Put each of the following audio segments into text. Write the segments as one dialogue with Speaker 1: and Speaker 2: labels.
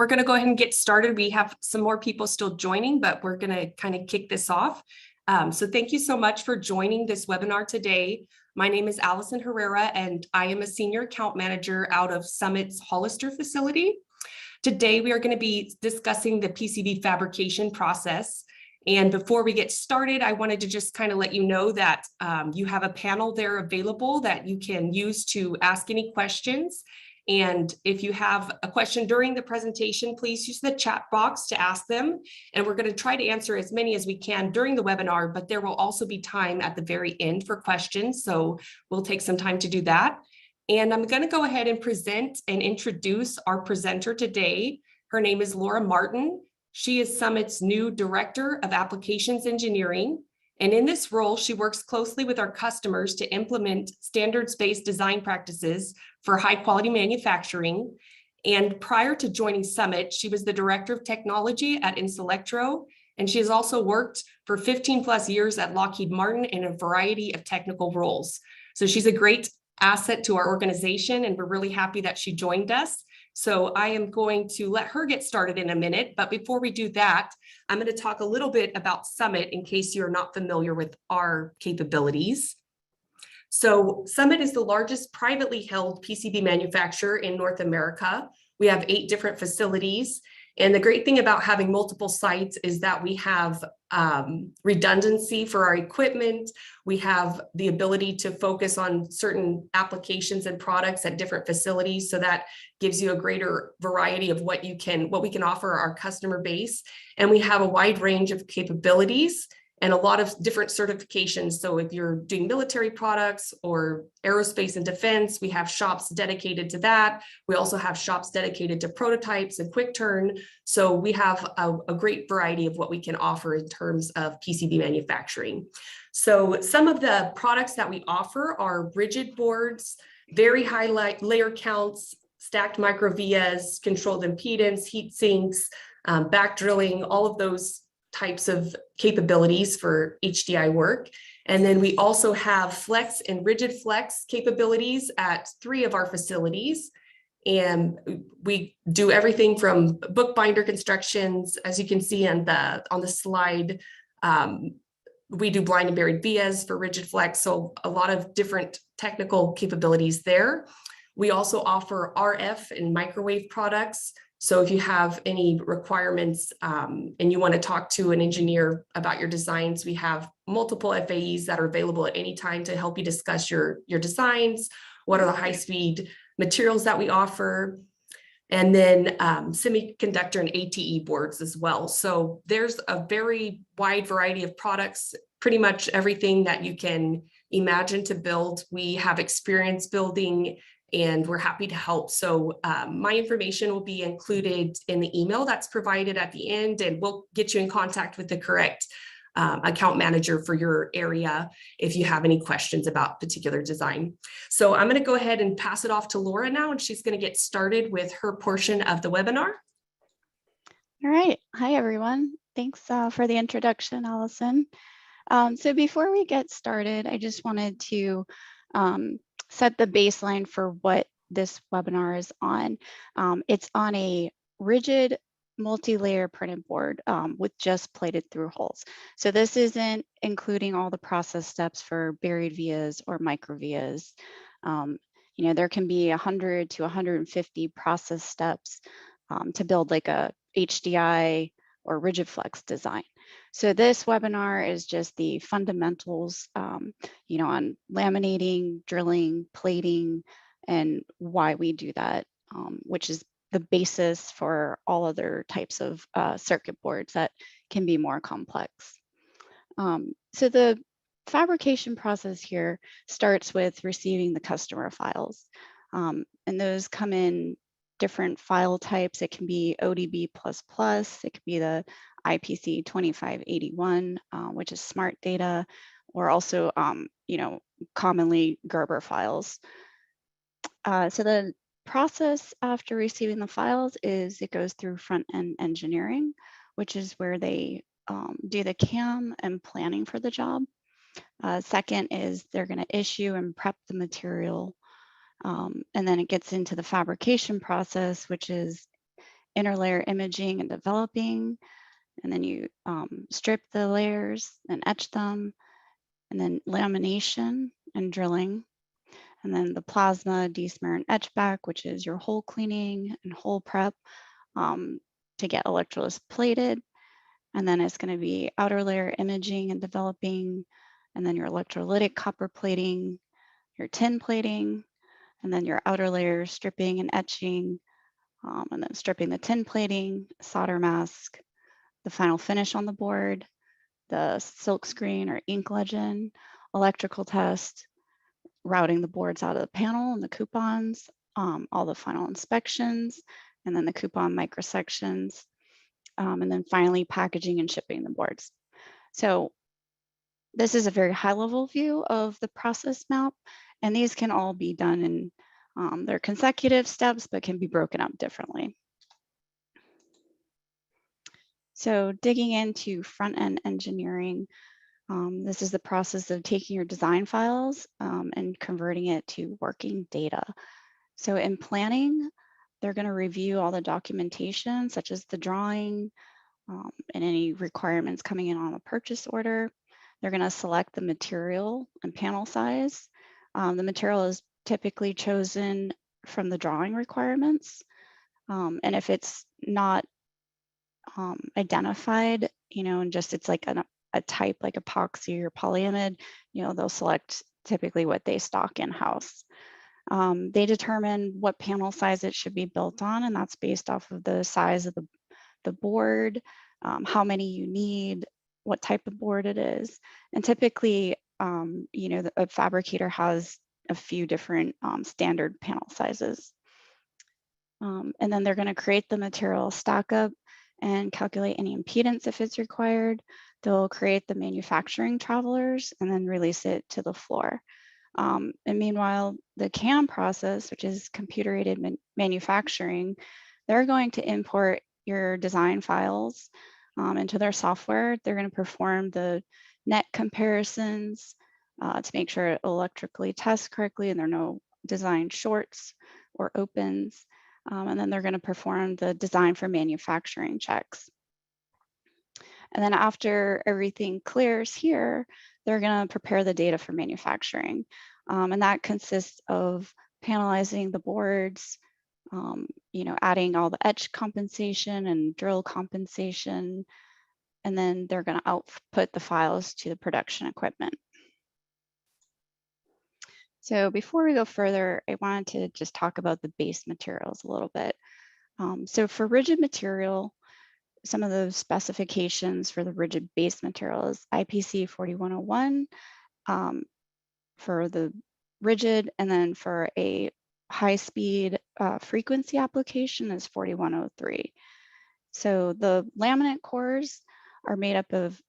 Speaker 1: we're going to go ahead and get started. We have some more people still joining, but we're going to kind of kick this off. So thank you so much for joining this webinar today. My name is Allison Herrera, and I am a Senior Account Manager out of Summit's Hollister facility. Today, we are going to be discussing the PCB fabrication process. And before we get started, I wanted to just kind of let you know that you have a panel there available that you can use to ask any questions. And if you have a question during the presentation, please use the chat box to ask them. And we're going to try to answer as many as we can during the webinar, but there will also be time at the very end for questions. So we'll take some time to do that. And I'm going to go ahead and present and introduce our presenter today. Her name is Laura Martin. She is Summit's new Director of Applications Engineering. And in this role, she works closely with our customers to implement standards-based design practices for high-quality manufacturing. And prior to joining Summit, she was the Director of Technology at Inselectro, and she has also worked for 15 plus years at Lockheed Martin in a variety of technical roles. So she's a great asset to our organization, and we're really happy that she joined us. So I am going to let her get started in a minute, but before we do that, I'm going to talk a little bit about Summit in case you're not familiar with our capabilities. So Summit is the largest privately held PCB manufacturer in North America. We have 8 different facilities. And the great thing about having multiple sites is that we have redundancy for our equipment. We have the ability to focus on certain applications and products at different facilities. So that gives you a greater variety of what we can offer our customer base. And we have a wide range of capabilities and a lot of different certifications. So if you're doing military products or aerospace and defense, we have shops dedicated to that. We also have shops dedicated to prototypes and quick turn. So we have a great variety of what we can offer in terms of PCB manufacturing. So some of the products that we offer are rigid boards, very high layer counts, stacked micro vias, controlled impedance, heat sinks, back drilling, all of those types of capabilities for HDI work. And then we also have flex and rigid flex capabilities at 3 of our facilities. And we do everything from bookbinder constructions, as you can see on the slide. We do blind and buried vias for rigid flex, so a lot of different technical capabilities there. We also offer RF and microwave products. So if you have any requirements and you want to talk to an engineer about your designs, we have multiple FAEs that are available at any time to help you discuss your designs. What are the high-speed materials that we offer? And then semiconductor and ATE boards as well. So there's a very wide variety of products, pretty much everything that you can imagine to build. We have experience building, and we're happy to help. So my information will be included in the email that's provided at the end, and we'll get you in contact with the correct account manager for your area if you have any questions about particular design. So I'm going to go ahead and pass it off to Laura now, and she's going to get started with her portion of the webinar.
Speaker 2: All right. Hi, everyone. Thanks for the introduction, Allison. So before we get started, I just wanted to set the baseline for what this webinar is on. It's on a rigid multi-layer printed board with just plated through holes. So this isn't including all the process steps for buried vias or micro vias. There can be 100 to 150 process steps to build like a HDI or rigid flex design. So this webinar is just the fundamentals, on laminating, drilling, plating, and why we do that, which is the basis for all other types of circuit boards that can be more complex. So the fabrication process here starts with receiving the customer files, and those come in different file types. It can be ODB++, it could be the IPC 2581, which is smart data, or also, commonly Gerber files. So the process after receiving the files is it goes through front-end engineering, which is where they do the CAM and planning for the job. Second is they're going to issue and prep the material. And then it gets into the fabrication process, which is interlayer imaging and developing, and then you strip the layers and etch them, and then lamination and drilling, and then the plasma, desmear, and etch back, which is your hole cleaning and hole prep to get electrolysis plated. And then it's going to be outer layer imaging and developing, and then your electrolytic copper plating, your tin plating, and then your outer layer stripping and etching, and then stripping the tin plating, solder mask, the final finish on the board, the silk screen or ink legend, electrical test, routing the boards out of the panel and the coupons, all the final inspections, and then the coupon microsections, and then finally packaging and shipping the boards. So this is a very high level view of the process map, and these can all be done in their consecutive steps, but can be broken up differently. So digging into front-end engineering, this is the process of taking your design files and converting it to working data. So in planning, they're going to review all the documentation, such as the drawing and any requirements coming in on a purchase order. They're going to select the material and panel size. The material is typically chosen from the drawing requirements. And if it's not identified, and just it's like a type like epoxy or polyamide, they'll select typically what they stock in-house. They determine what panel size it should be built on, and that's based off of the size of the board, how many you need, what type of board it is. And typically, a fabricator has a few different standard panel sizes. And then they're going to create the material stack up and calculate any impedance if it's required. They'll create the manufacturing travelers and then release it to the floor. And meanwhile, the CAM process, which is computer-aided manufacturing, they're going to import your design files into their software. They're going to perform the net comparisons to make sure it electrically tests correctly and there are no design shorts or opens. And then they're going to perform the design for manufacturing checks. And then after everything clears here, they're going to prepare the data for manufacturing. And that consists of panelizing the boards, adding all the etch compensation and drill compensation, and then they're going to output the files to the production equipment. So before we go further, I wanted to just talk about the base materials a little bit. So for rigid material, some of the specifications for the rigid base material is IPC 4101 for the rigid, and then for a high-speed frequency application is 4103. So the laminate cores are made up of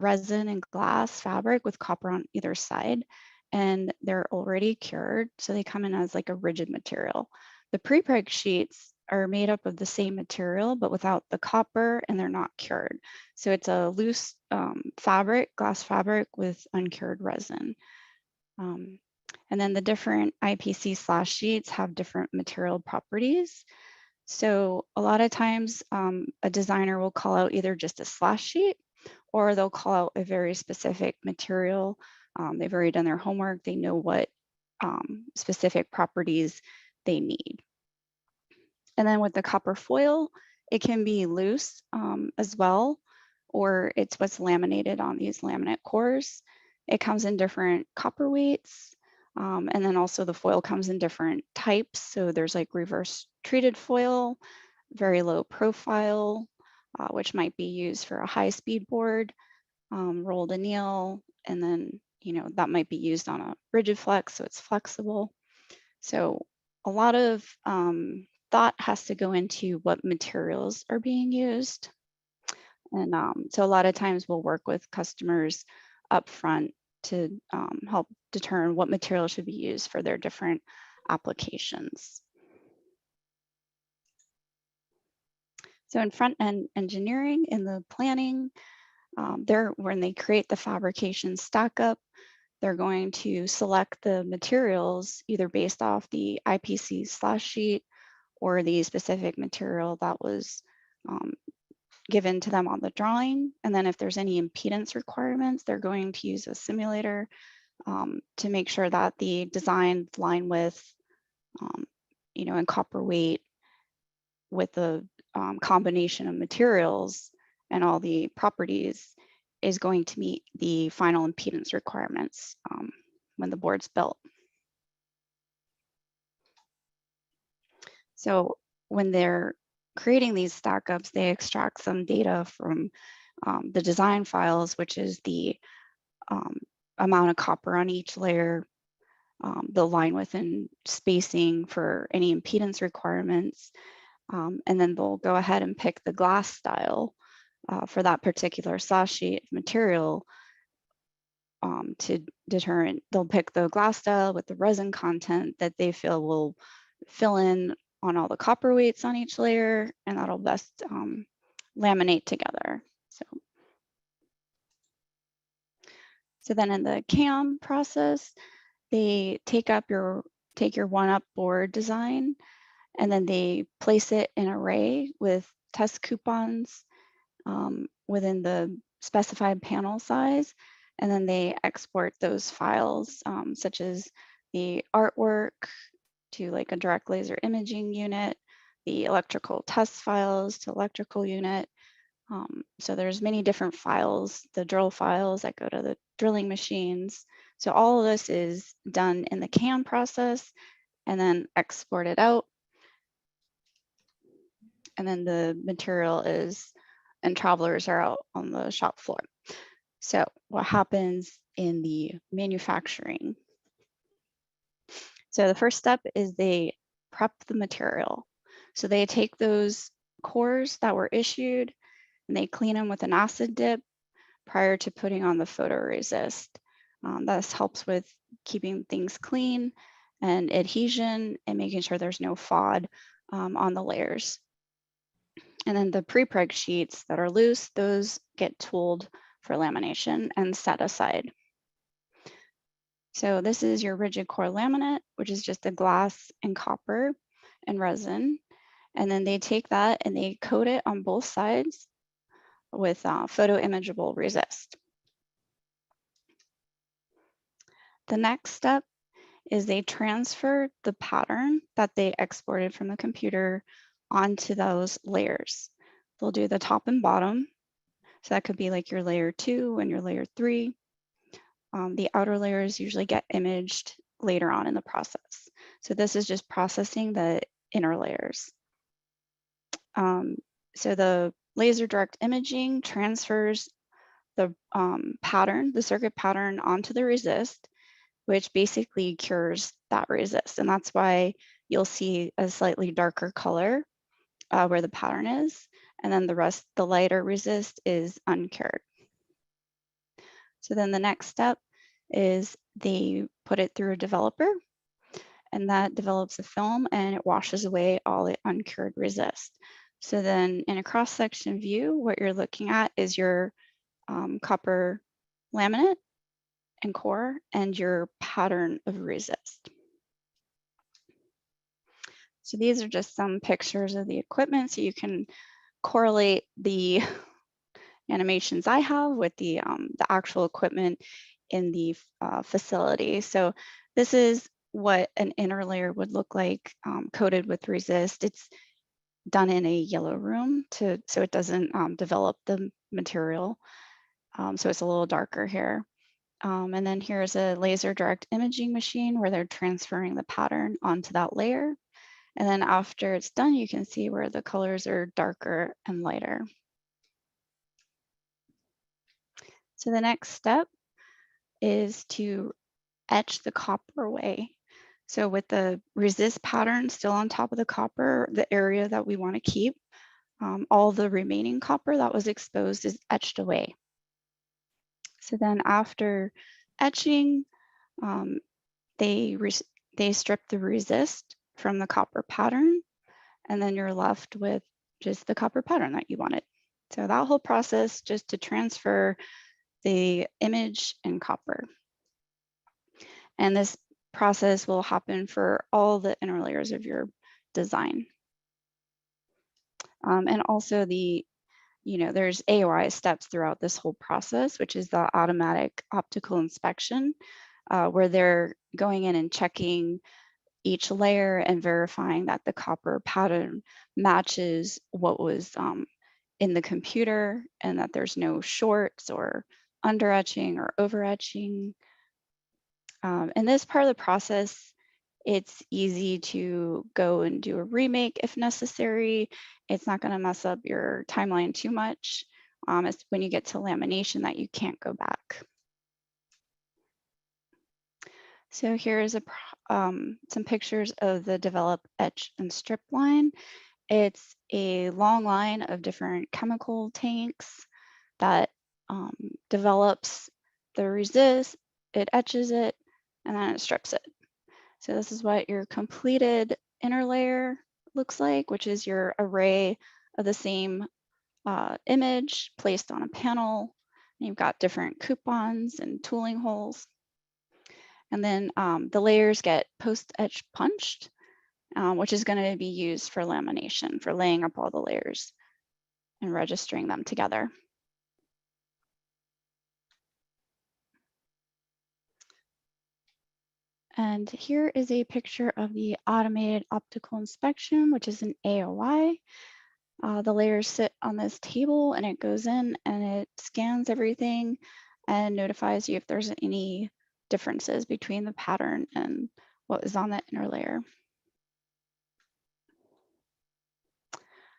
Speaker 2: resin and glass fabric with copper on either side, and they're already cured, so they come in as like a rigid material. The prepreg sheets are made up of the same material, but without the copper, and they're not cured. So it's a loose fabric, glass fabric with uncured resin. And then the different IPC slash sheets have different material properties. So a lot of times a designer will call out either just a slash sheet, or they'll call out a very specific material. They've already done their homework. They know what specific properties they need. And then with the copper foil, it can be loose as well, or it's what's laminated on these laminate cores. It comes in different copper weights, and then also the foil comes in different types. So there's like reverse treated foil, very low profile, which might be used for a high-speed board, rolled anneal, and then that might be used on a rigid flex, so it's flexible. So a lot of thought has to go into what materials are being used. And so a lot of times we'll work with customers up front to help determine what material should be used for their different applications. So in front-end engineering, in the planning, when they create the fabrication stack up, they're going to select the materials either based off the IPC slash sheet or the specific material that was given to them on the drawing. And then if there's any impedance requirements, they're going to use a simulator to make sure that the design line width, and copper weight with the combination of materials and all the properties is going to meet the final impedance requirements when the board's built. So when they're creating these stack ups, they extract some data from the design files, which is the amount of copper on each layer, the line width and spacing for any impedance requirements. And then they'll go ahead and pick the glass style for that particular saw sheet of material to determine. They'll pick the glass style with the resin content that they feel will fill in on all the copper weights on each layer, and that'll best laminate together. So then in the CAM process, they take your 1-up board design, and then they place it in array with test coupons within the specified panel size. And then they export those files, such as the artwork to like a direct laser imaging unit, the electrical test files to electrical unit. So there's many different files, the drill files that go to the drilling machines. So all of this is done in the CAM process and then exported out. And then the material and travelers are out on the shop floor. So what happens in the manufacturing? So the first step is they prep the material. So they take those cores that were issued and they clean them with an acid dip prior to putting on the photoresist. This helps with keeping things clean and adhesion and making sure there's no FOD on the layers. And then the pre-preg sheets that are loose, those get tooled for lamination and set aside. So this is your rigid core laminate, which is just the glass and copper and resin. And then they take that and they coat it on both sides with photo imageable resist. The next step is they transfer the pattern that they exported from the computer onto those layers. They'll do the top and bottom. So that could be like your layer 2 and your layer 3. The outer layers usually get imaged later on in the process. So this is just processing the inner layers. So the laser direct imaging transfers the pattern, the circuit pattern onto the resist, which basically cures that resist. And that's why you'll see a slightly darker color where the pattern is. And then the rest, the lighter resist is uncured. So then the next step is they put it through a developer and that develops a film and it washes away all the uncured resist. So then in a cross-section view, what you're looking at is your copper laminate and core and your pattern of resist. So these are just some pictures of the equipment so you can correlate the animations I have with the actual equipment in the facility. So this is what an inner layer would look like coated with resist. It's done in a yellow room so it doesn't develop the material. So it's a little darker here. And then here's a laser direct imaging machine where they're transferring the pattern onto that layer. And then after it's done, you can see where the colors are darker and lighter. So the next step is to etch the copper away. So with the resist pattern still on top of the copper, the area that we want to keep, all the remaining copper that was exposed is etched away. So then after etching, they strip the resist from the copper pattern, and then you're left with just the copper pattern that you wanted. So that whole process just to transfer the image and copper. And this process will happen for all the inner layers of your design. And also there's AOI steps throughout this whole process, which is the automatic optical inspection, where they're going in and checking each layer and verifying that the copper pattern matches what was in the computer, and that there's no shorts or under etching or over etching. In this part of the process, it's easy to go and do a remake if necessary. It's not going to mess up your timeline too much. It's when you get to lamination that you can't go back. So here is some pictures of the develop, etch, and strip line. It's a long line of different chemical tanks that develops the resist, it etches it, and then it strips it. So this is what your completed inner layer looks like, which is your array of the same image placed on a panel. And you've got different coupons and tooling holes. And then the layers get post-etch punched, which is going to be used for lamination, for laying up all the layers and registering them together. And here is a picture of the automated optical inspection, which is an AOI. The layers sit on this table and it goes in and it scans everything and notifies you if there's any differences between the pattern and what is on that inner layer.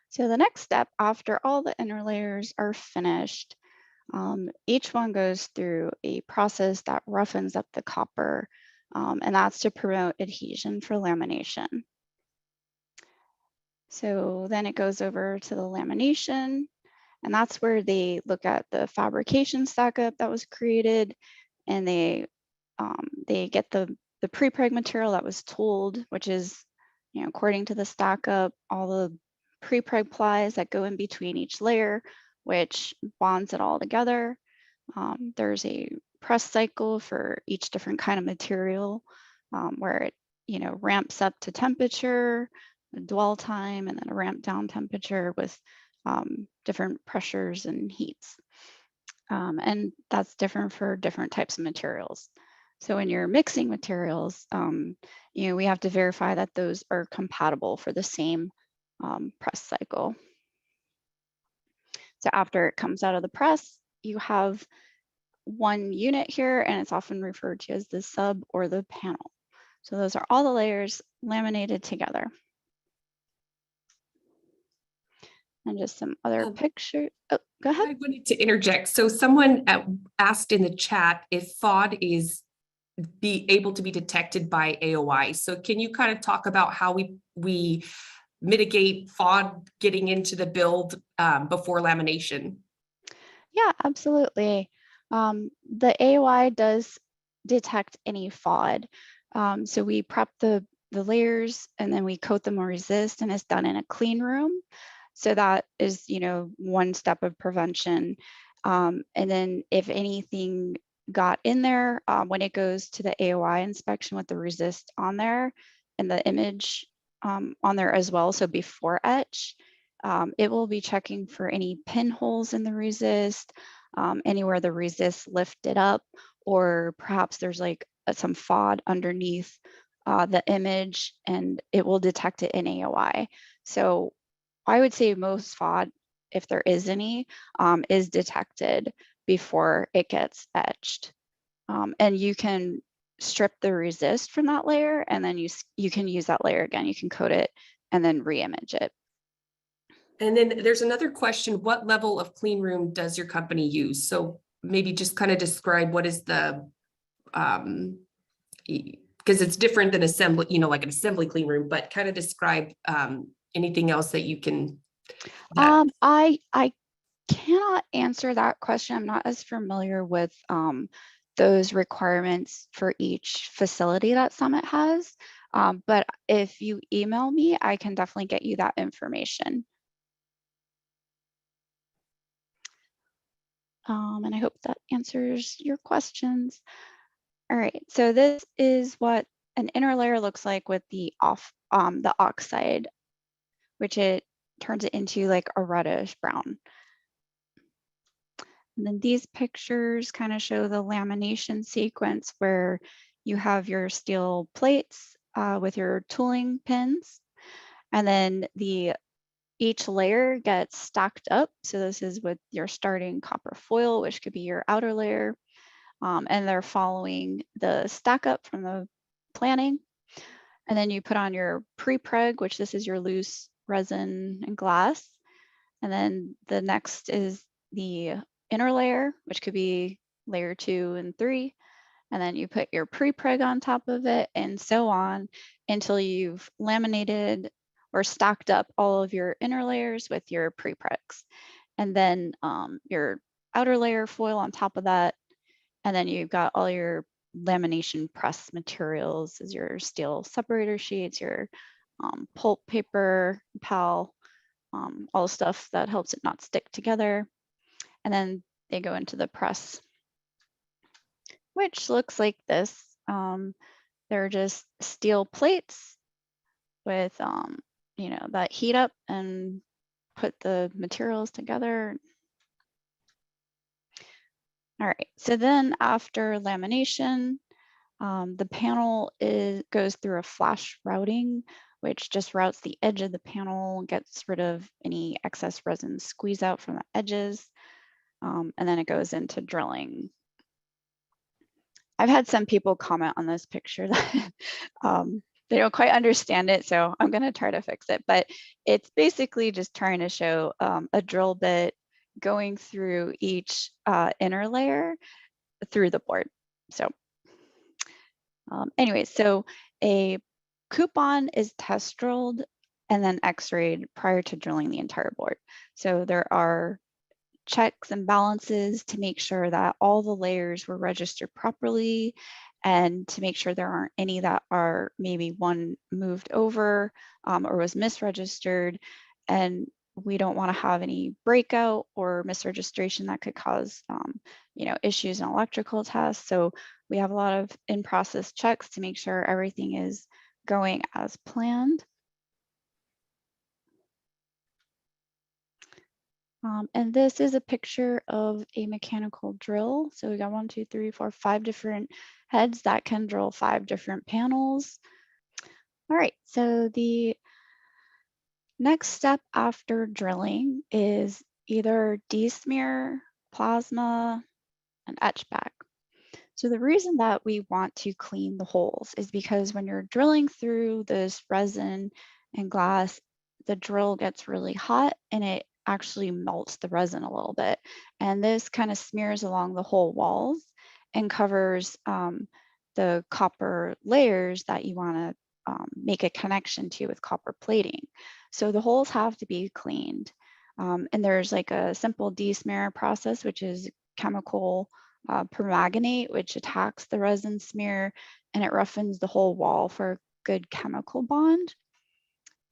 Speaker 2: So the next step, after all the inner layers are finished, each one goes through a process that roughens up the copper, and that's to promote adhesion for lamination. So then it goes over to the lamination, and that's where they look at the fabrication stack-up that was created, and they get the pre-preg material that was tooled, which is, according to the stack-up, all the pre-preg plies that go in between each layer, which bonds it all together. There's a press cycle for each different kind of material, where it ramps up to temperature, dwell time, and then a ramp down temperature with different pressures and heats. And that's different for different types of materials. So when you're mixing materials, we have to verify that those are compatible for the same press cycle. So after it comes out of the press, you have one unit here, and it's often referred to as the sub or the panel. So those are all the layers laminated together. And just some other pictures. Oh, go ahead.
Speaker 1: I wanted to interject. So someone asked in the chat if FOD is able to be detected by AOI. So can you kind of talk about how we mitigate FOD getting into the build before lamination?
Speaker 2: Yeah, absolutely. The AOI does detect any FOD. So we prep the layers and then we coat them with resist, and it's done in a clean room. So that is, one step of prevention. And then if anything got in there, when it goes to the AOI inspection with the resist on there and the image on there as well, so before etch, it will be checking for any pinholes in the resist, anywhere the resist lifted up, or perhaps there's like some FOD underneath the image, and it will detect it in AOI. So I would say most FOD, if there is any, is detected before it gets etched. And you can strip the resist from that layer, and then you can use that layer again. You can coat it and then re-image it.
Speaker 1: And then there's another question: what level of clean room does your company use? So maybe just kind of describe what is the, because it's different than assembly, like an assembly clean room, but kind of describe anything else that you can.
Speaker 2: I cannot answer that question. I'm not as familiar with those requirements for each facility that Summit has. But if you email me, I can definitely get you that information. And I hope that answers your questions. All right, so this is what an inner layer looks like with the oxide, which it turns it into like a reddish brown. And then these pictures kind of show the lamination sequence where you have your steel plates with your tooling pins, and then each layer gets stacked up. So this is with your starting copper foil, which could be your outer layer, and they're following the stack up from the planning. And then you put on your pre-preg, which this is your loose resin and glass. And then the next is the inner layer, which could be layer 2 and 3. And then you put your pre-preg on top of it, and so on until you've laminated or stacked up all of your inner layers with your pre-pregs. And then your outer layer foil on top of that. And then you've got all your lamination press materials as your steel separator sheets, your pulp paper, PAL, all the stuff that helps it not stick together. And then they go into the press, which looks like this. They're just steel plates with, that heat up and put the materials together. All right, so then after lamination, the panel goes through a flash routing, which just routes the edge of the panel, gets rid of any excess resin squeeze out from the edges, and then it goes into drilling. I've had some people comment on this picture that they don't quite understand it, so I'm going to try to fix it. But it's basically just trying to show a drill bit going through each inner layer through the board. So anyway, so a coupon is test drilled and then x-rayed prior to drilling the entire board. So there are checks and balances to make sure that all the layers were registered properly, and to make sure there aren't any that are maybe one moved over or was misregistered. And we don't want to have any breakout or misregistration that could cause issues in electrical tests. So we have a lot of in-process checks to make sure everything is going as planned. And this is a picture of a mechanical drill. So we got 1, 2, 3, 4, 5 different heads that can drill 5 different panels. All right, so the next step after drilling is either desmear, plasma, and etch back. So the reason that we want to clean the holes is because when you're drilling through this resin and glass, the drill gets really hot and it actually melts the resin a little bit. And this kind of smears along the whole walls and covers the copper layers that you want to make a connection to with copper plating. So the holes have to be cleaned. And there's like a simple desmear process, which is chemical permanganate, which attacks the resin smear and it roughens the whole wall for a good chemical bond.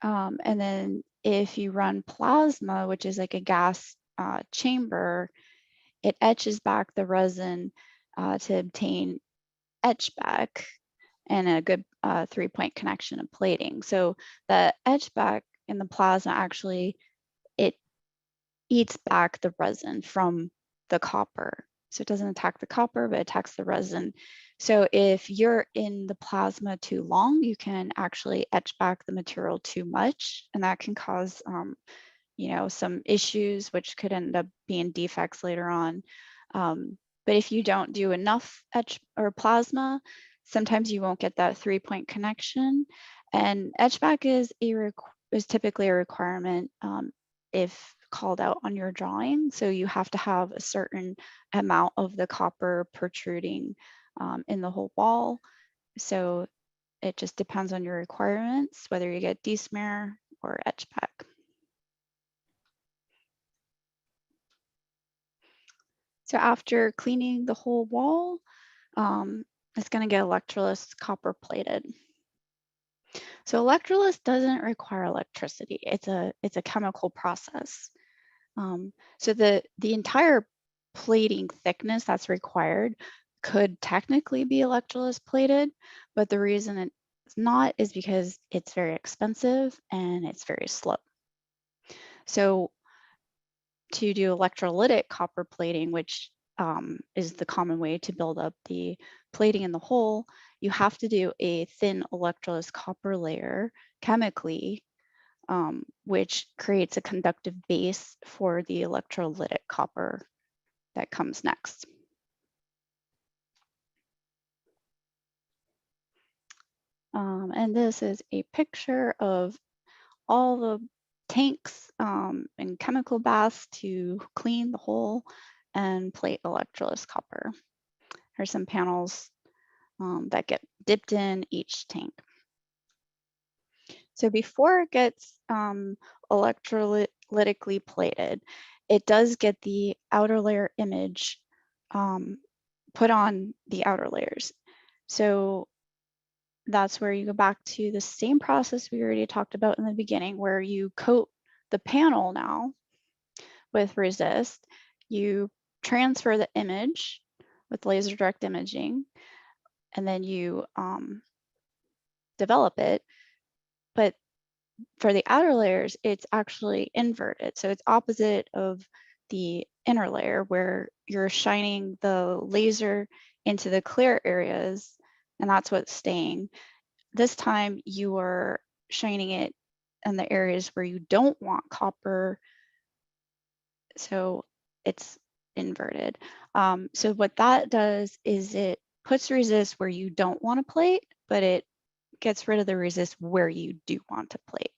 Speaker 2: And then if you run plasma, which is like a gas chamber, it etches back the resin to obtain etch back and a good 3-point connection of plating. So the etch back in the plasma actually, it eats back the resin from the copper. So it doesn't attack the copper, but attacks the resin. So if you're in the plasma too long, you can actually etch back the material too much, and that can cause some issues, which could end up being defects later on. But if you don't do enough etch or plasma, sometimes you won't get that 3-point connection. And etch back is typically a requirement if called out on your drawing. So you have to have a certain amount of the copper protruding in the whole wall. So it just depends on your requirements, whether you get desmear or etch back. So after cleaning the whole wall, it's going to get electrolysis copper plated. So electrolysis doesn't require electricity. It's a chemical process. So the entire plating thickness that's required could technically be electrolysis plated, but the reason it's not is because it's very expensive and it's very slow. So to do electrolytic copper plating, which is the common way to build up the plating in the hole, you have to do a thin electroless copper layer chemically, which creates a conductive base for the electrolytic copper that comes next. And this is a picture of all the tanks and chemical baths to clean the hole and plate electroless copper. Here's some panels that get dipped in each tank. So before it gets electrolytically plated, it does get the outer layer image put on the outer layers. So that's where you go back to the same process we already talked about in the beginning, where you coat the panel now with resist. You transfer the image with laser direct imaging, and then you develop it. But for the outer layers, it's actually inverted. So it's opposite of the inner layer, where you're shining the laser into the clear areas, and that's what's staying. This time you are shining it in the areas where you don't want copper, so it's inverted. So what that does is it puts resist where you don't want to plate, but it gets rid of the resist where you do want to plate.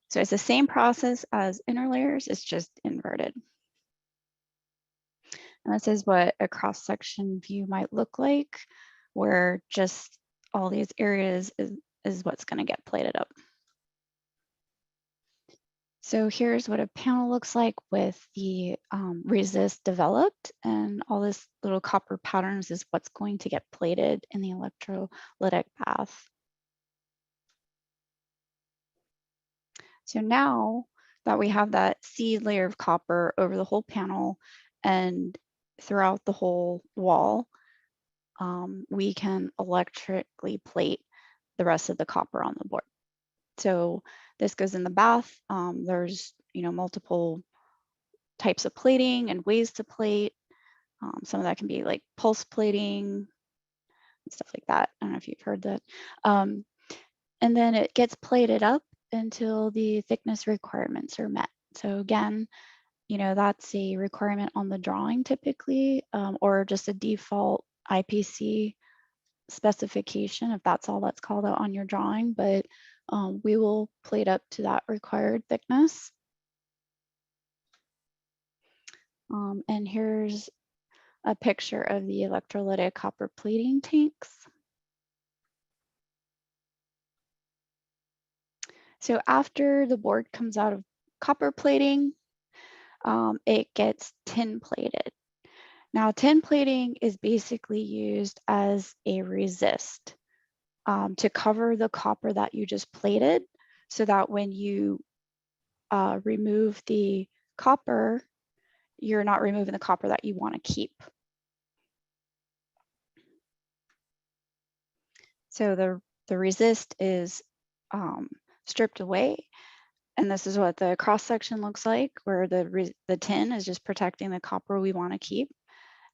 Speaker 2: So it's the same process as inner layers, it's just inverted. And this is what a cross-section view might look like, where just all these areas is what's going to get plated up. So here's what a panel looks like with the resist developed, and all this little copper patterns is what's going to get plated in the electrolytic bath. So now that we have that seed layer of copper over the whole panel and throughout the whole wall, we can electrically plate the rest of the copper on the board. So this goes in the bath. There's multiple types of plating and ways to plate. Some of that can be like pulse plating and stuff like that. I don't know if you've heard that. And then it gets plated up until the thickness requirements are met. So again, that's a requirement on the drawing typically, or just a default IPC specification if that's all that's called out on your drawing, but we will plate up to that required thickness. And here's a picture of the electrolytic copper plating tanks. So after the board comes out of copper plating, it gets tin plated. Now, tin plating is basically used as a resist to cover the copper that you just plated, so that when you remove the copper, you're not removing the copper that you want to keep. So the resist is stripped away, and this is what the cross section looks like, where the tin is just protecting the copper we want to keep.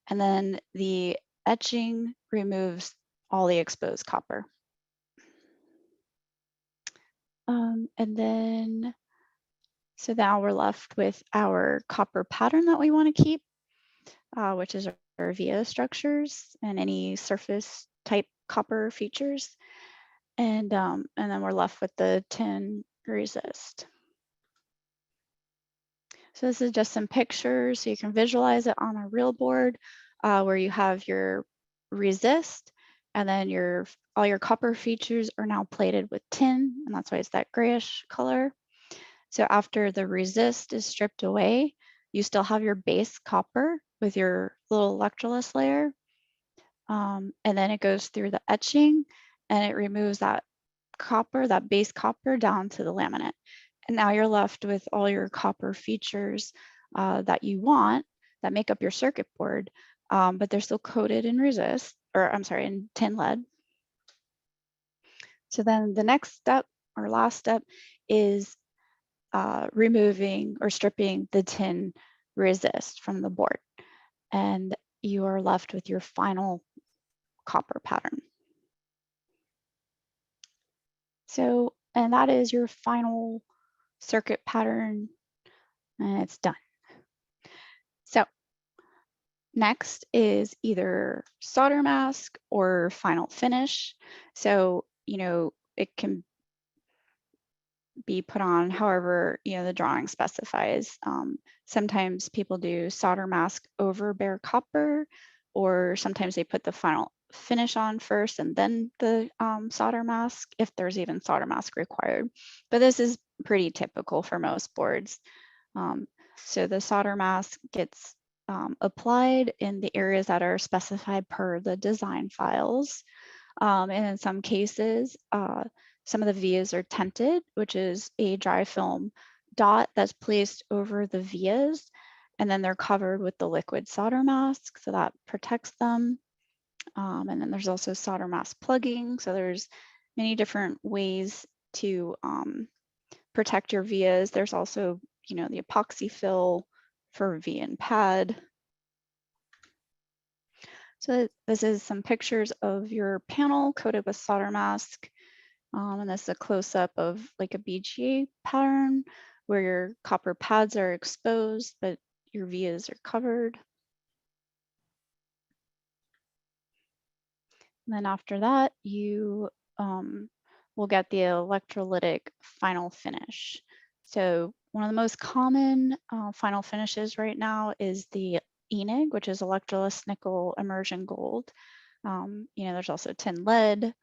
Speaker 2: And then the etching removes all the exposed copper. And then, so now we're left with our copper pattern that we want to keep, which is our via structures and any surface type copper features. And then we're left with the tin resist. So this is just some pictures so you can visualize it on a real board, where you have your resist, and then all your copper features are now plated with tin, and that's why it's that grayish color. So after the resist is stripped away, you still have your base copper with your little electroless layer, and then it goes through the etching and it removes that copper, that base copper, down to the laminate. And now you're left with all your copper features that you want that make up your circuit board, but they're still coated in resist, or I'm sorry, in tin lead. So then the next step, or last step, is removing or stripping the tin resist from the board, and you are left with your final copper pattern. So, and that is your final circuit pattern, and it's done. So next is either solder mask or final finish. So, it can be put on however, the drawing specifies. Sometimes people do solder mask over bare copper, or sometimes they put the final finish on first and then the solder mask, if there's even solder mask required. But this is pretty typical for most boards. So the solder mask gets applied in the areas that are specified per the design files. And in some cases, some of the vias are tented, which is a dry film dot that's placed over the vias, and then they're covered with the liquid solder mask, so that protects them. And then there's also solder mask plugging. So there's many different ways to protect your vias. There's also, the epoxy fill for via and pad. So this is some pictures of your panel coated with solder mask. And this is a close-up of like a BGA pattern where your copper pads are exposed, but your vias are covered. And then after that, you will get the electrolytic final finish. So one of the most common final finishes right now is the ENIG, which is electroless nickel immersion gold. There's also tin lead,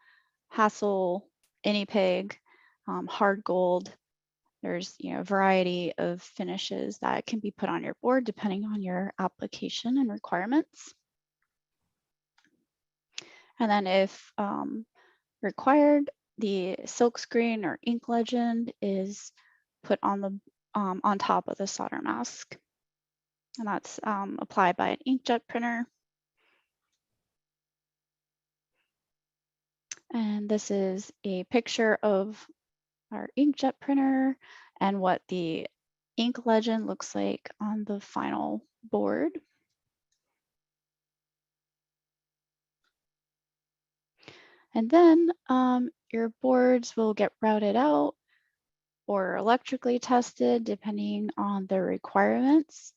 Speaker 2: Hassel, Inipig, hard gold. There's a variety of finishes that can be put on your board depending on your application and requirements. And then if required, the silkscreen or ink legend is put on the on top of the solder mask, and that's applied by an inkjet printer. And this is a picture of our inkjet printer and what the ink legend looks like on the final board. And then your boards will get routed out or electrically tested depending on the requirements.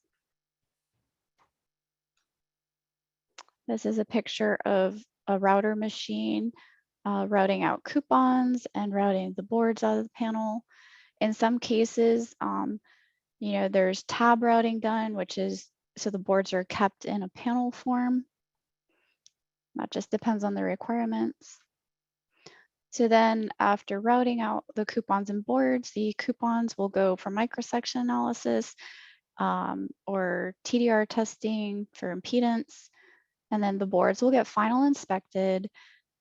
Speaker 2: This is a picture of a router machine routing out coupons and routing the boards out of the panel. In some cases, there's tab routing done, which is so the boards are kept in a panel form. That just depends on the requirements. So then after routing out the coupons and boards, the coupons will go for microsection analysis or TDR testing for impedance. And then the boards will get final inspected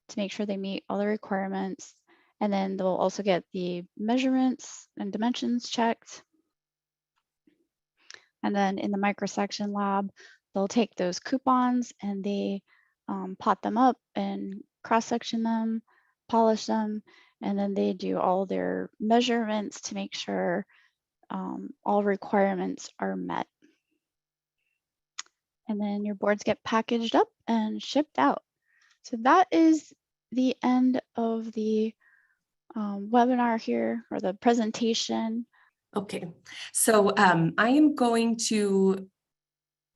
Speaker 2: to make sure they meet all the requirements. And then they'll also get the measurements and dimensions checked. And then in the microsection lab, they'll take those coupons and they pot them up and cross-section them, polish them, and then they do all their measurements to make sure all requirements are met. And then your boards get packaged up and shipped out. So that is the end of the webinar here, or the presentation.
Speaker 1: Okay, so I am going to,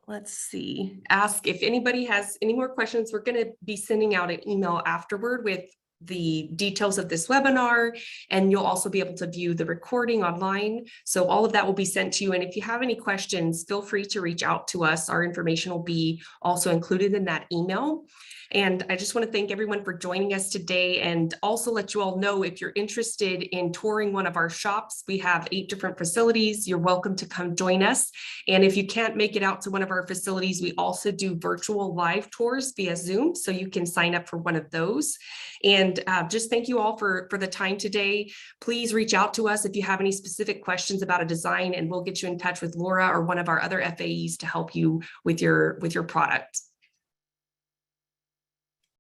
Speaker 1: let's see, ask if anybody has any more questions. We're going to be sending out an email afterward with the details of this webinar, and you'll also be able to view the recording online. So all of that will be sent to you. And if you have any questions, feel free to reach out to us. Our information will be also included in that email. And I just want to thank everyone for joining us today, and also let you all know if you're interested in touring one of our shops. We have 8 different facilities. You're welcome to come join us. And if you can't make it out to one of our facilities, we also do virtual live tours via Zoom, so you can sign up for one of those. And just thank you all for the time today. Please reach out to us if you have any specific questions about a design, and we'll get you in touch with Laura or one of our other FAEs to help you with your product.